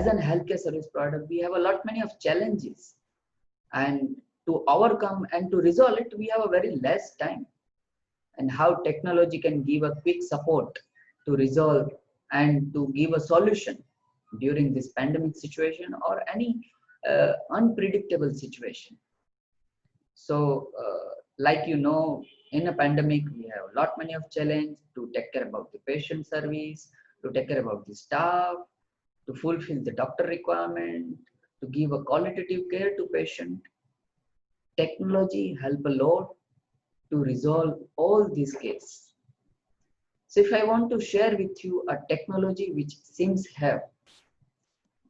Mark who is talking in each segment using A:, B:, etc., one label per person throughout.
A: an healthcare service provider, we have a lot many of challenges, and to overcome and to resolve it, we have a very less time. And how technology can give a quick support to resolve and to give a solution during this pandemic situation or any unpredictable situation. So, like in a pandemic, we have a lot many of challenge to take care about the patient service, to take care about the staff, to fulfill the doctor requirement, to give a qualitative care to patient. Technology help a lot to resolve all these cases. So if I want to share with you a technology which seems have,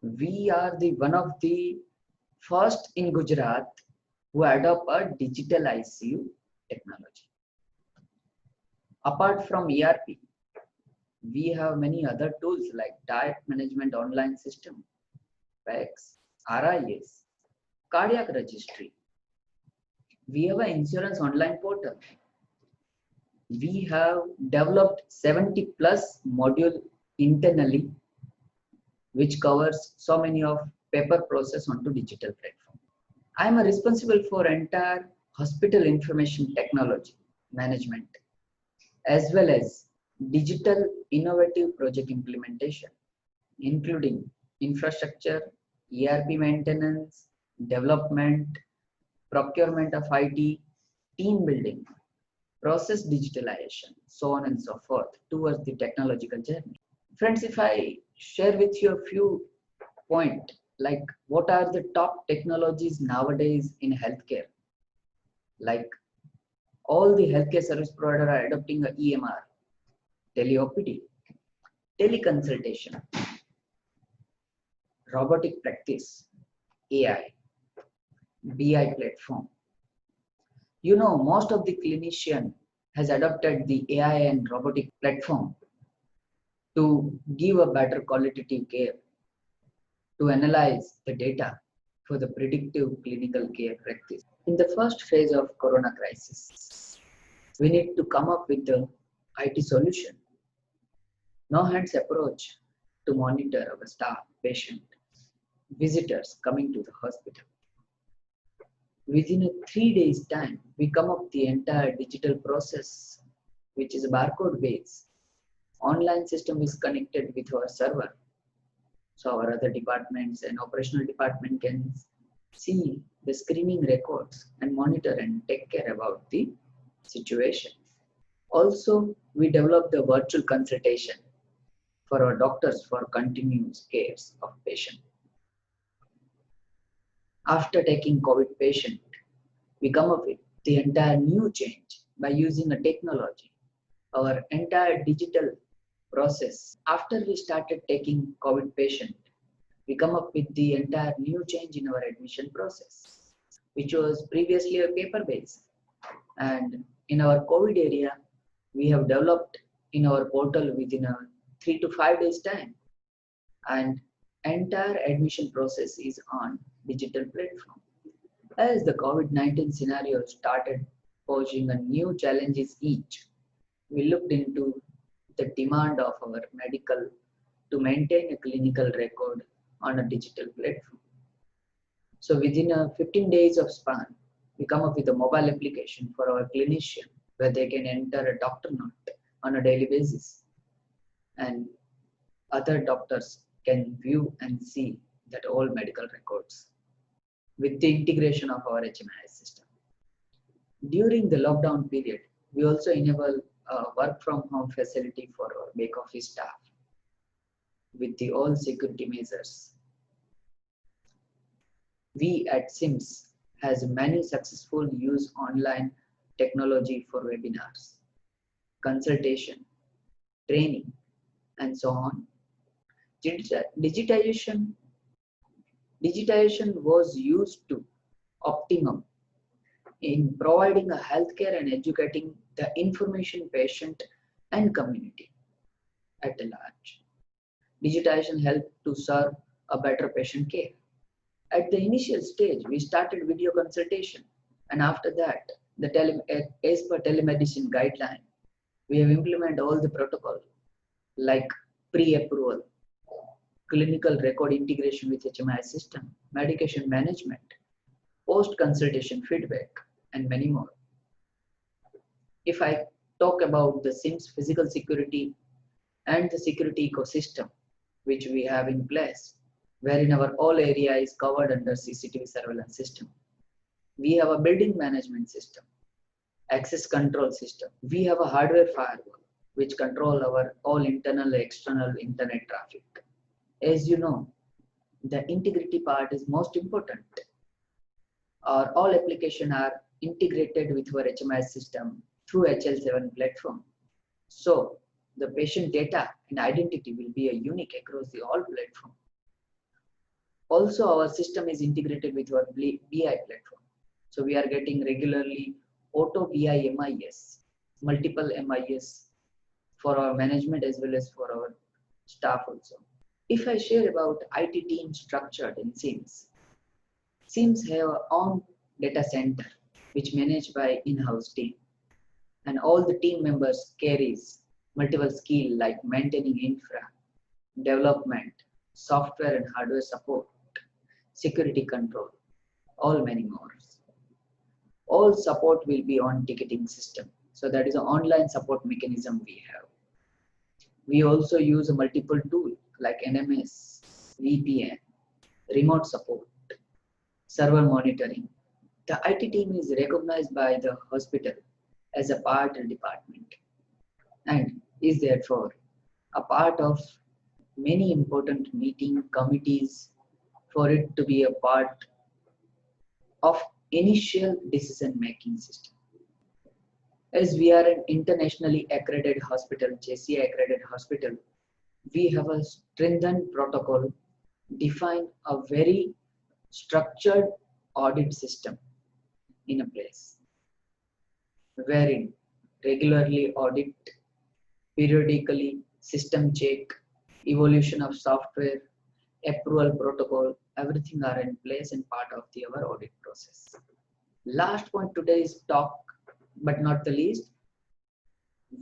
A: we are the one of the first in Gujarat who adopt a digital ICU technology. Apart from ERP, we have many other tools like diet management online system, PACS, RIS, cardiac registry. We have an insurance online portal. We have developed 70 plus module internally, which covers so many of paper process onto digital platform. I am responsible for entire hospital information technology management, as well as digital innovative project implementation, including infrastructure, ERP maintenance, development, procurement of IT, team building, process digitalization, so on and so forth towards the technological journey. Friends, if I share with you a few points, like what are the top technologies nowadays in healthcare? Like all the healthcare service providers are adopting a EMR, tele-OPD, teleconsultation, robotic practice, AI, BI platform. Most of the clinician has adopted the AI and robotic platform to give a better qualitative care, to analyze the data for the predictive clinical care practice. In the first phase of corona crisis, we need to come up with the IT solution. No hands approach to monitor our staff, patient, visitors coming to the hospital. Within a 3 days time, we come up the entire digital process, which is barcode based. Online system is connected with our server. So our other departments and operational department can see the screening records and monitor and take care about the situation. Also, we develop the virtual consultation for our doctors for continuous care of patient. After taking COVID patient, we come up with the entire new change by using a technology, our entire digital process. After we started taking COVID patient, we come up with the entire new change in our admission process, which was previously a paper based. And in our COVID area, we have developed in our portal within a 3 to 5 days time. And entire admission process is on digital platform. As the COVID-19 scenario started posing a new challenges each, we looked into the demand of our medical to maintain a clinical record on a digital platform. So within a 15 days of span, we come up with a mobile application for our clinician where they can enter a doctor note on a daily basis. And other doctors can view and see that all medical records with the integration of our HMIS system. During the lockdown period, we also enable a work from home facility for our back office staff with the all security measures. We at SIMS has many successful use online technology for webinars, consultation, training, and so on. Digitization was used to optimum in providing a healthcare and educating the information patient and community at large. Digitization helped to serve a better patient care. At the initial stage, we started video consultation, and after that, as per telemedicine guideline, we have implemented all the protocol like pre-approval, clinical record integration with HMI system, medication management, post-consultation feedback, and many more. If I talk about the SIMS physical security and the security ecosystem which we have in place, wherein our all area is covered under CCTV surveillance system. We have a building management system, access control system. We have a hardware firewall which control our all internal and external internet traffic. As you know, the integrity part is most important. Our all applications are integrated with our HMI system through HL7 platform. So the patient data and identity will be a unique across the all platform. Also, our system is integrated with our BI platform. So we are getting regularly auto BI MIS, multiple MIS for our management as well as for our staff also. If I share about IT team structured in SIMS, SIMS have our own data center which managed by in-house team, and all the team members carries multiple skill like maintaining infra, development, software and hardware support, security control, all many more. All support will be on ticketing system. So that is an online support mechanism we have. We also use a multiple tool like NMS, VPN, remote support, server monitoring. The IT team is recognized by the hospital as a partner department and is therefore a part of many important meeting committees for it to be a part of initial decision making system. As we are an internationally accredited hospital, JCI accredited hospital, we have a stringent protocol, define a very structured audit system in a place, wherein regularly audit, periodically system check, evolution of software, approval protocol, everything are in place and part of our audit process. Last point today's talk, but not the least,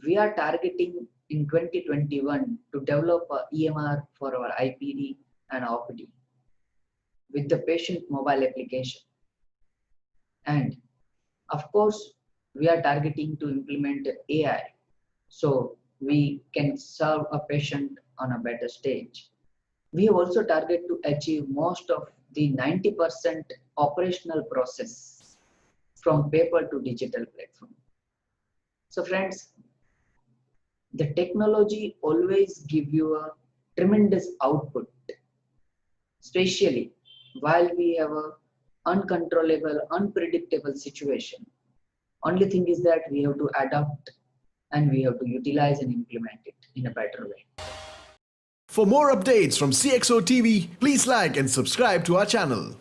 A: we are targeting in 2021 to develop a EMR for our IPD and OPD with the patient mobile application. And of course, we are targeting to implement AI so we can serve a patient on a better stage. We have also target to achieve most of the 90% operational process from paper to digital platform. So friends, the technology always give you a tremendous output, especially while we have a uncontrollable, unpredictable situation. Only thing is that we have to adapt and we have to utilize and implement it in a better way.
B: For more updates from CXO TV, please like and subscribe to our channel.